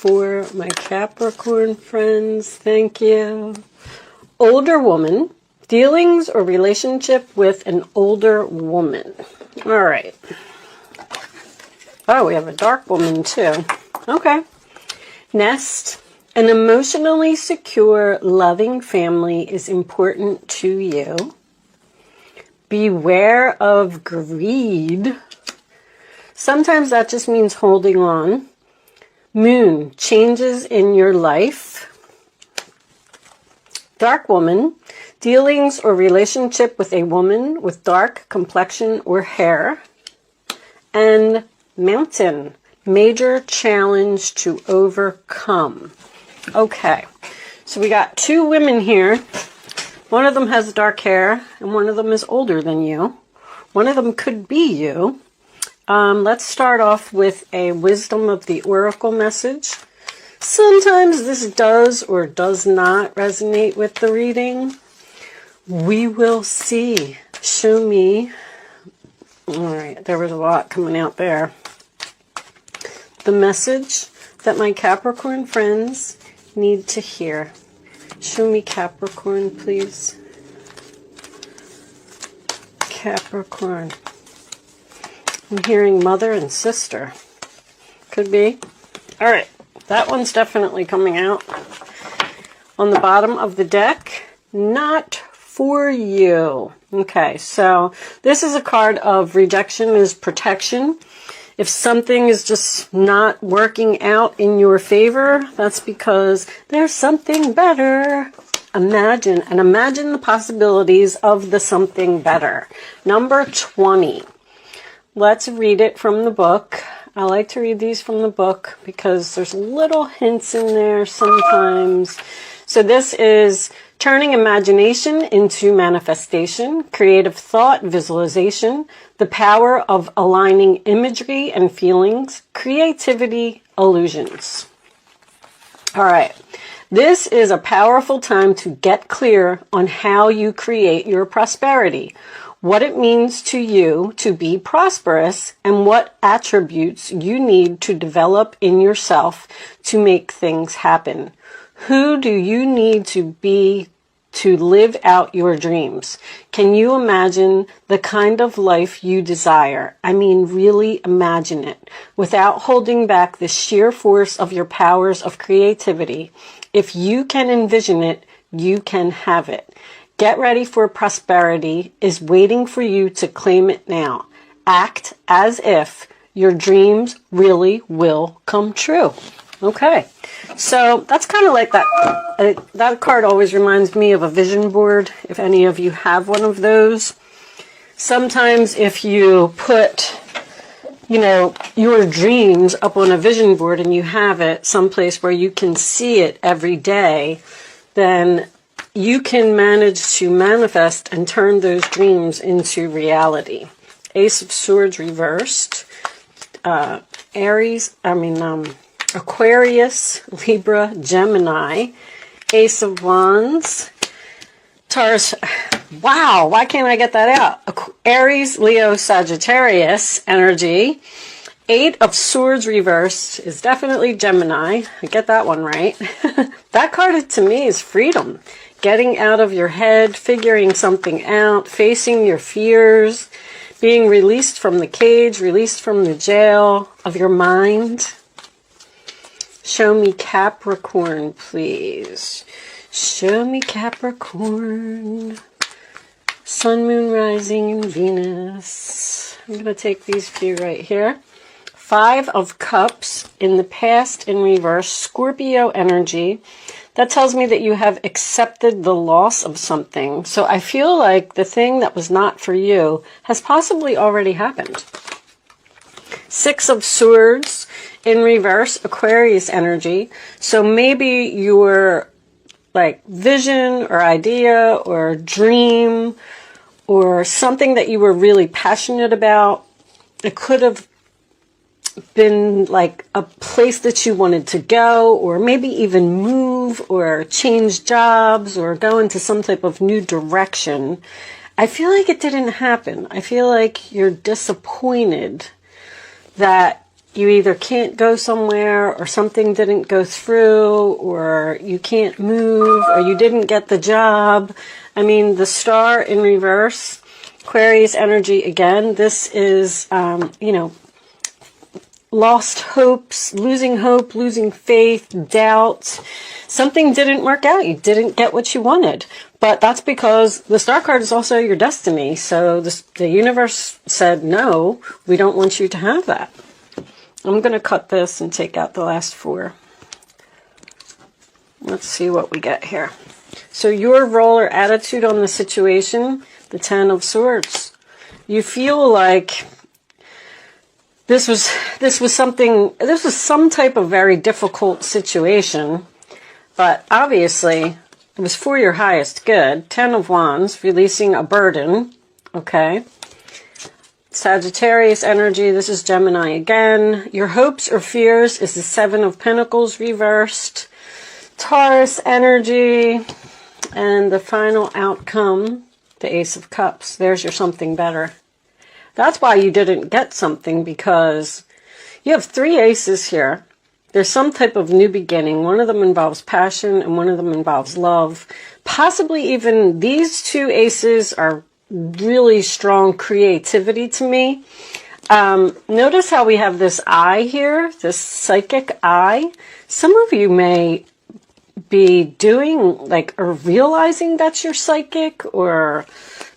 for my Capricorn friends. Thank you. Older woman. Dealings or relationship with an older woman. All right. Oh, we have a dark woman too. Okay. Nest. An emotionally secure, loving family is important to you. Beware of greed. Sometimes that just means holding on. Moon. Changes in your life. Dark woman. Dealings or relationship with a woman with dark complexion or hair. And mountain. Major challenge to overcome. Okay, so we got two women here. One of them has dark hair and one of them is older than you. One of them could be you. Let's start off with a wisdom of the oracle message. Sometimes this does or does not resonate with the reading. We will see. Show me. All right, there was a lot coming out there. The message that my Capricorn friends need to hear. Show me Capricorn, please. Capricorn. I'm hearing mother and sister. Could be. All right, that one's definitely coming out. On the bottom of the deck, not for you. Okay, so this is a card of rejection is protection. If something is just not working out in your favor, that's because there's something better. Imagine the possibilities of the something better. Number 20. Let's read it from the book. I like to read these from the book because there's little hints in there sometimes. So this is turning imagination into manifestation, creative thought, visualization, the power of aligning imagery and feelings, creativity, illusions. All right. This is a powerful time to get clear on how you create your prosperity, what it means to you to be prosperous, and what attributes you need to develop in yourself to make things happen. Who do you need to be to live out your dreams? Can you imagine the kind of life you desire? I mean, really imagine it without holding back the sheer force of your powers of creativity. If you can envision it, you can have it. Get ready for prosperity is waiting for you to claim it now. Act as if your dreams really will come true. Okay, so that's kind of like that. That card always reminds me of a vision board, if any of you have one of those. Sometimes if you put, your dreams up on a vision board and you have it someplace where you can see it every day, then you can manage to manifest and turn those dreams into reality. Ace of Swords reversed. Aquarius, Libra, Gemini, Ace of Wands, Taurus. Wow, why can't I get that out? Aries, Leo, Sagittarius energy. Eight of Swords reversed is definitely Gemini. I get that one right. That card to me is freedom. Getting out of your head, figuring something out, facing your fears, being released from the cage, released from the jail of your mind. Show me Capricorn, please. Show me Capricorn. Sun, Moon, Rising, and Venus. I'm going to take these few right here. Five of Cups in the past in reverse. Scorpio energy. That tells me that you have accepted the loss of something. So I feel like the thing that was not for you has possibly already happened. Six of Swords in reverse, Aquarius energy. So maybe your vision or idea or dream or something that you were really passionate about, it could have been like a place that you wanted to go, or maybe even move or change jobs or go into some type of new direction. I feel like it didn't happen. I feel like you're disappointed that you either can't go somewhere, or something didn't go through, or you can't move, or you didn't get the job. I mean, the Star in reverse, Aquarius energy again. This is, you know, lost hopes, losing hope, losing faith, doubt. Something didn't work out. You didn't get what you wanted. But that's because the Star card is also your destiny. So the universe said, no, we don't want you to have that. I'm going to cut this and take out the last 4. Let's see what we get here. So your role or attitude on the situation, the 10 of Swords. You feel like this was some type of very difficult situation, but obviously it was for your highest good. 10 of Wands, releasing a burden, okay? Sagittarius energy, this is Gemini again. Your hopes or fears is the 7 of Pentacles reversed. Taurus energy, and the final outcome, the Ace of Cups. There's your something better. That's why you didn't get something, because you have 3 aces here. There's some type of new beginning. One of them involves passion and one of them involves love. Possibly even these 2 aces are really strong creativity to me. Notice how we have this eye here, this psychic eye. Some of you may be doing like or realizing that you're psychic, or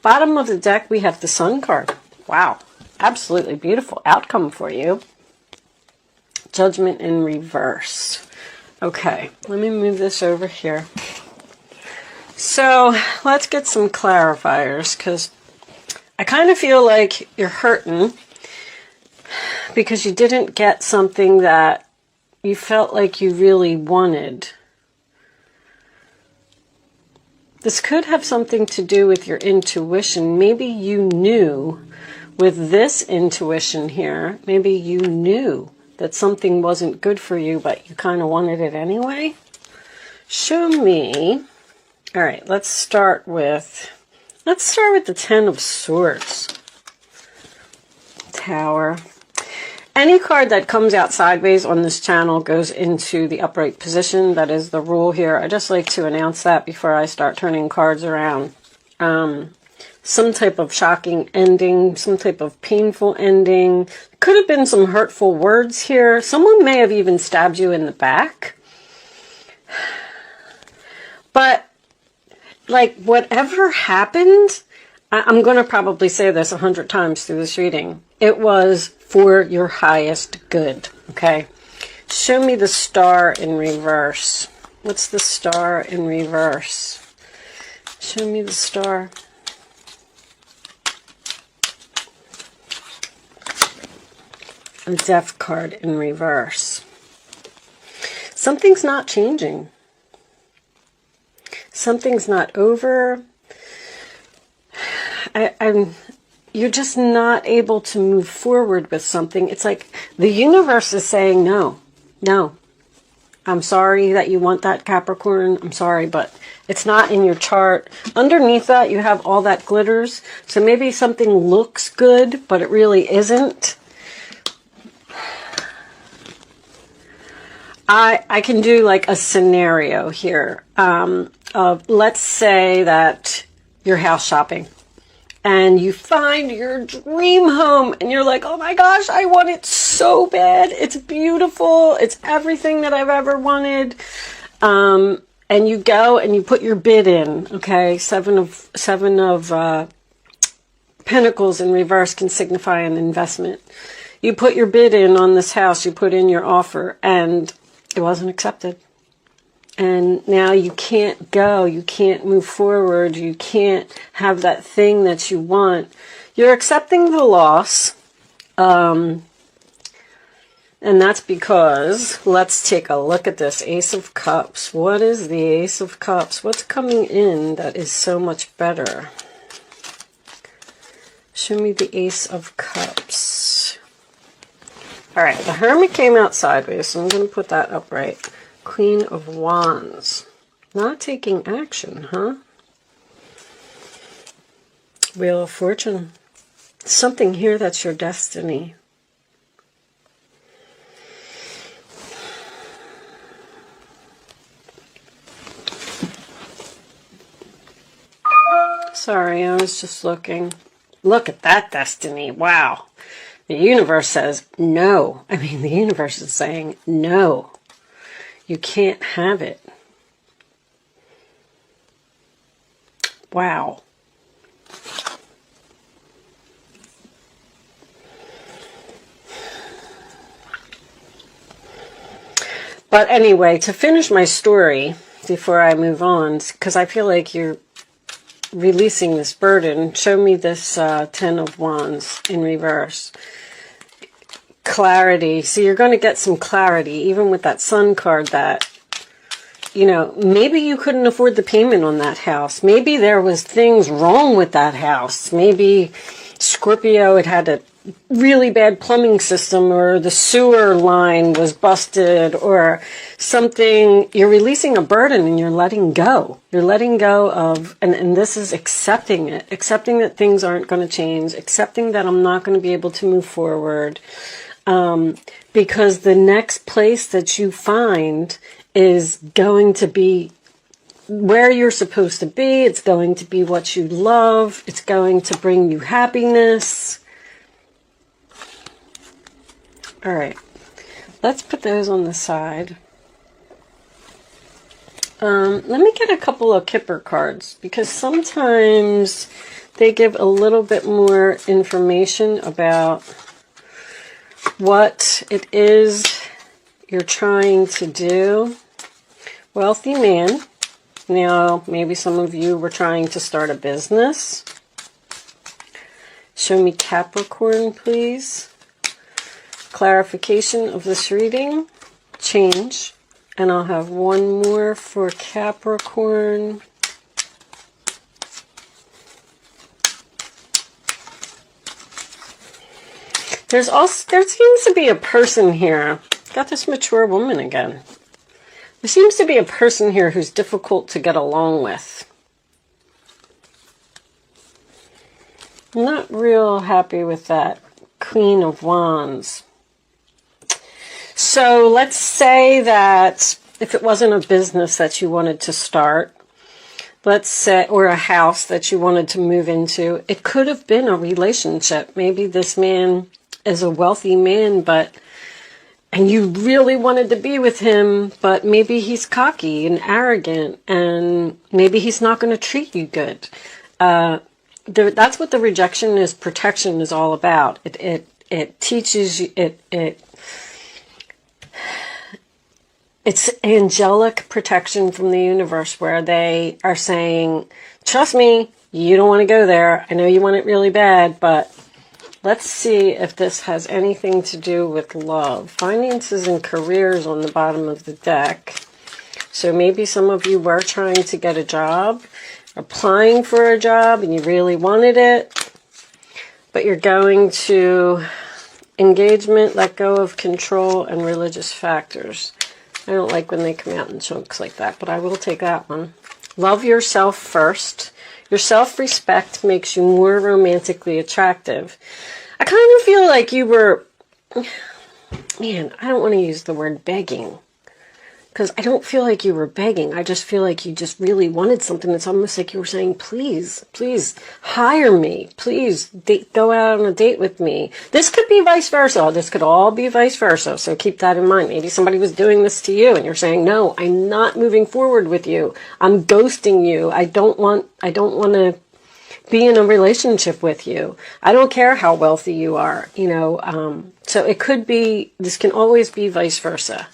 bottom of the deck we have the Sun card. Wow, absolutely beautiful outcome for you. Judgment in reverse. Okay, let me move this over here. So let's get some clarifiers, because I kind of feel like you're hurting because you didn't get something that you felt like you really wanted. This could have something to do with your intuition. Maybe you knew with this intuition here, maybe you knew that something wasn't good for you, but you kind of wanted it anyway. Show me. All right, let's start with the 10 of Swords. Tower. Any card that comes out sideways on this channel goes into the upright position. That is the rule here. I just like to announce that before I start turning cards around. Some type of shocking ending, some type of painful ending. Could have been some hurtful words here. Someone may have even stabbed you in the back. But, like, whatever happened, I'm going to probably say this 100 times through this reading. It was for your highest good, okay? Show me the Star in reverse. What's the Star in reverse? Show me the Star. A Death card in reverse. Something's not changing. Something's not over. You're just not able to move forward with something. It's like the universe is saying, no, no. I'm sorry that you want that, Capricorn. I'm sorry, but it's not in your chart. Underneath that, you have all that glitters. So maybe something looks good, but it really isn't. I can do like a scenario here of, let's say that you're house shopping and you find your dream home and you're like, oh my gosh, I want it so bad. It's beautiful. It's everything that I've ever wanted. And you go and you put your bid in. Okay, seven of Pentacles in reverse can signify an investment. You put your bid in on this house. You put in your offer and it wasn't accepted. And now you can't go, you can't move forward, you can't have that thing that you want. You're accepting the loss. And that's because, let's take a look at this Ace of Cups. What is the Ace of Cups? What's coming in that is so much better? Show me the Ace of Cups. All right, the Hermit came out sideways, so I'm going to put that upright. Queen of Wands. Not taking action, huh? Wheel of Fortune. Something here that's your destiny. Sorry, I was just looking. Look at that destiny. Wow. The universe says no. I mean, the universe is saying no. You can't have it. Wow. But anyway, to finish my story before I move on, because I feel like you're releasing this burden, show me this Ten of Wands in reverse. Clarity. So you're going to get some clarity, even with that Sun card, that, you know, maybe you couldn't afford the payment on that house. Maybe there was things wrong with that house. Maybe Scorpio had a really bad plumbing system, or the sewer line was busted, or something. You're releasing a burden and you're letting go. You're letting go of, and this is accepting it. Accepting that things aren't going to change. Accepting that I'm not going to be able to move forward. Because the next place that you find is going to be where you're supposed to be. It's going to be what you love. It's going to bring you happiness. All right, let's put those on the side. Let me get a couple of Kipper cards, because sometimes they give a little bit more information about what it is you're trying to do. Wealthy man. Now, maybe some of you were trying to start a business. Show me Capricorn, please. Clarification of this reading. Change. And I'll have one more for Capricorn. There seems to be a person here. Got this mature woman again. There seems to be a person here who's difficult to get along with. I'm not real happy with that Queen of Wands. So let's say that if it wasn't a business that you wanted to start, let's say, or a house that you wanted to move into, it could have been a relationship. Maybe this man is a wealthy man, and you really wanted to be with him, but maybe he's cocky and arrogant, and maybe he's not going to treat you good. That's what the rejection is, protection is all about. It teaches you, it's angelic protection from the universe, where they are saying, trust me, you don't want to go there. I know you want it really bad, but let's see if this has anything to do with love. Finances and careers on the bottom of the deck. So maybe some of you were trying to get a job, applying for a job, and you really wanted it, but you're going to engagement, let go of control, and religious factors. I don't like when they come out in chunks like that, but I will take that one. Love yourself first. Your self-respect makes you more romantically attractive. I kind of feel like you were, man, I don't want to use the word begging, because I don't feel like you were begging. I just feel like you just really wanted something. It's almost like you were saying, please, please hire me. Please go out on a date with me. This could be vice versa. This could all be vice versa. So keep that in mind. Maybe somebody was doing this to you and you're saying, no, I'm not moving forward with you. I'm ghosting you. I don't want to be in a relationship with you. I don't care how wealthy you are, so it could be, this can always be vice versa.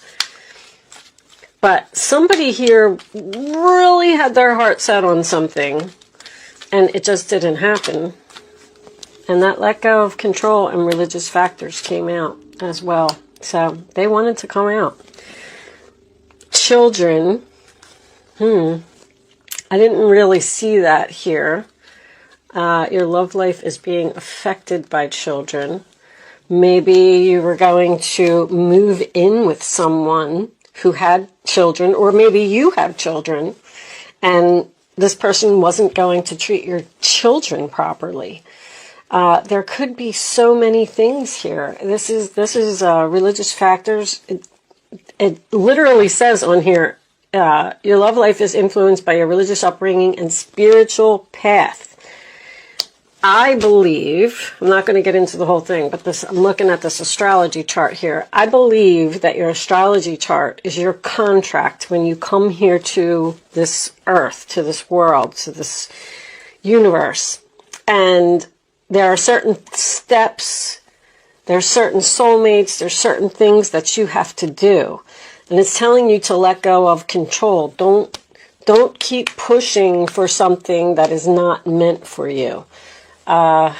But somebody here really had their heart set on something, and it just didn't happen. And that let go of control and religious factors came out as well. So they wanted to come out. Children. I didn't really see that here. Your love life is being affected by children. Maybe you were going to move in with someone who had children, or maybe you have children, and this person wasn't going to treat your children properly. There could be so many things here. This is religious factors. It literally says on here, your love life is influenced by your religious upbringing and spiritual path. I believe, I'm not going to get into the whole thing, but this, I'm looking at this astrology chart here. I believe that your astrology chart is your contract when you come here to this earth, to this world, to this universe. And there are certain steps, there are certain soulmates, there's certain things that you have to do. And it's telling you to let go of control. Don't keep pushing for something that is not meant for you. I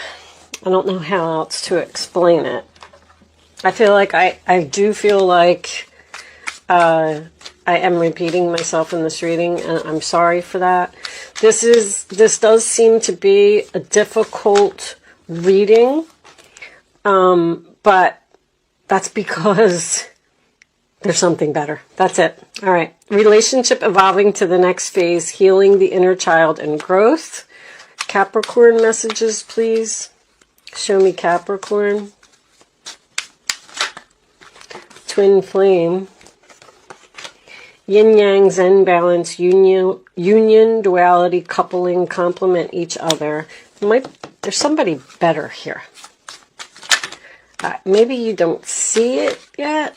don't know how else to explain it. I feel like I do feel like I am repeating myself in this reading, and I'm sorry for that. This does seem to be a difficult reading, but that's because there's something better. That's it. All right. Relationship evolving to the next phase, healing the inner child and growth. Capricorn messages, please. Show me Capricorn. Twin flame. Yin yang zen balance, union, duality, coupling, complement each other. There's somebody better here. Maybe you don't see it yet.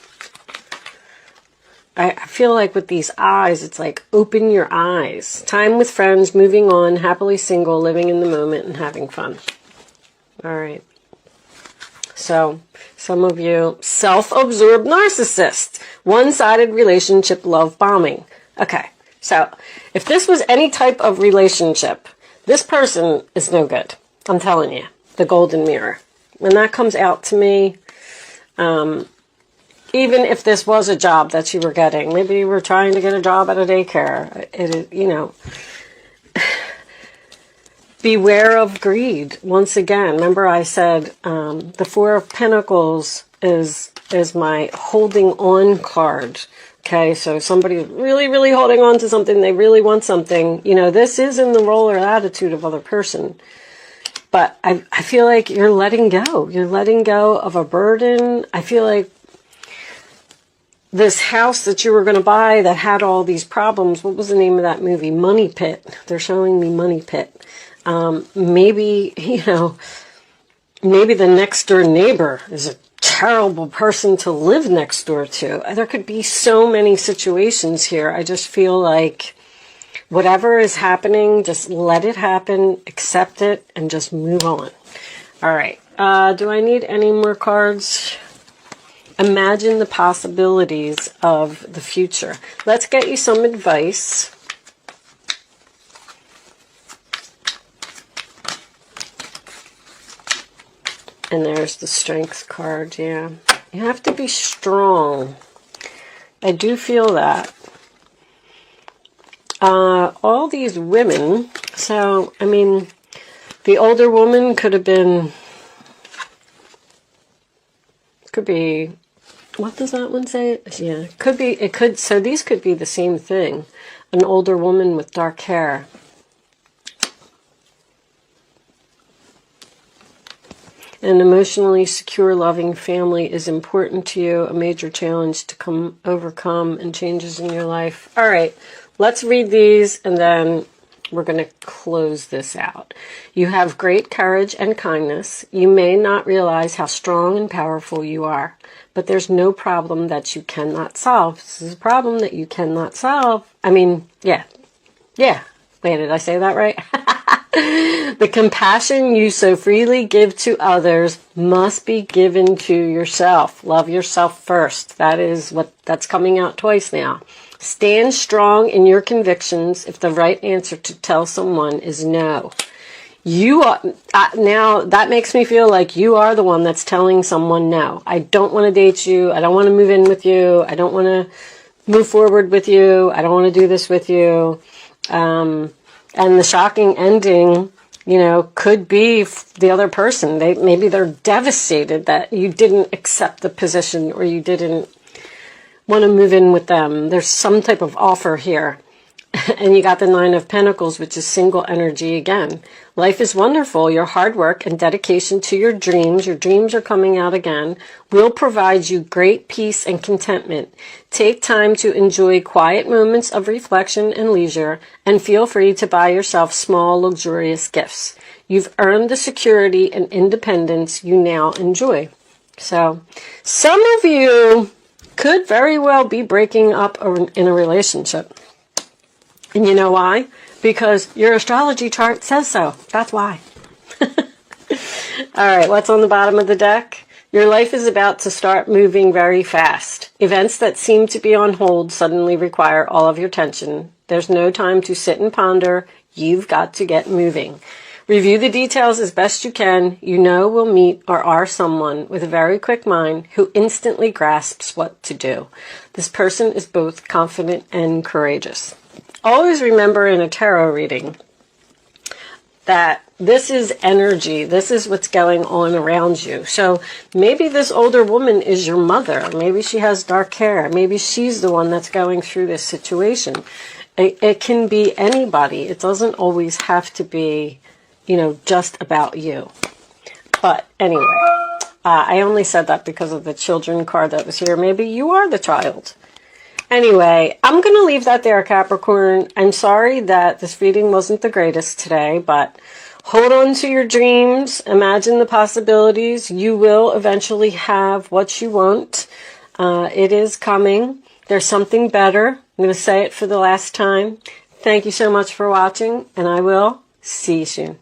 I feel like with these eyes, it's like, open your eyes. Time with friends, moving on, happily single, living in the moment, and having fun. All right. So, some of you, self-absorbed narcissist. One-sided relationship, love bombing. Okay. So, if this was any type of relationship, this person is no good. I'm telling you. The golden mirror. When that comes out to me, even if this was a job that you were getting, maybe you were trying to get a job at a daycare, you know, beware of greed. Once again, remember I said the Four of Pentacles is my holding on card. Okay, so somebody really, really holding on to something, they really want something. You know, this is in the role or attitude of other person. But I feel like you're letting go. You're letting go of a burden. I feel like this house that you were going to buy that had all these problems, what was the name of that movie? Money Pit. They're showing me Money Pit. Maybe, you know, maybe the next door neighbor is a terrible person to live next door to. There could be so many situations here. I just feel like whatever is happening, just let it happen, accept it, and just move on. All right. Do I need any more cards? Imagine the possibilities of the future. Let's get you some advice. And there's the Strength card, yeah. You have to be strong. I do feel that. All these women, so, I mean, the older woman could have been, could be, what does that one say? Yeah, could be, it could, so these could be the same thing. An older woman with dark hair. An emotionally secure, loving family is important to you. A major challenge to overcome and changes in your life. All right, let's read these and then we're going to close this out. You have great courage and kindness. You may not realize how strong and powerful you are, but there's no problem that you cannot solve. This is a problem that you cannot solve. I mean, yeah. Wait, did I say that right? The compassion you so freely give to others must be given to yourself. Love yourself first. That is that's coming out twice now. Stand strong in your convictions if the right answer to tell someone is no. You are, now that makes me feel like you are the one that's telling someone no. I don't want to date you. I don't want to move in with you. I don't want to move forward with you. I don't want to do this with you. And the shocking ending, you know, could be the other person. Maybe they're devastated that you didn't accept the position or you didn't want to move in with them. There's some type of offer here. And you got the Nine of Pentacles, which is single energy again. Life is wonderful. Your hard work and dedication to your dreams are coming out again, will provide you great peace and contentment. Take time to enjoy quiet moments of reflection and leisure, and feel free to buy yourself small, luxurious gifts. You've earned the security and independence you now enjoy. So, some of you could very well be breaking up in a relationship. And you know why? Because your astrology chart says so. That's why. All right, what's on the bottom of the deck? Your life is about to start moving very fast. Events that seem to be on hold suddenly require all of your attention. There's no time to sit and ponder. You've got to get moving. Review the details as best you can. You know we'll meet or are someone with a very quick mind who instantly grasps what to do. This person is both confident and courageous. Always remember in a tarot reading that this is energy. This is what's going on around you. So maybe this older woman is your mother. Maybe she has dark hair. Maybe she's the one that's going through this situation. It can be anybody. It doesn't always have to be, you know, just about you. But anyway, I only said that because of the children card that was here. Maybe you are the child. Anyway, I'm going to leave that there, Capricorn. I'm sorry that this reading wasn't the greatest today, but hold on to your dreams. Imagine the possibilities. You will eventually have what you want. It is coming. There's something better. I'm going to say it for the last time. Thank you so much for watching, and I will see you soon.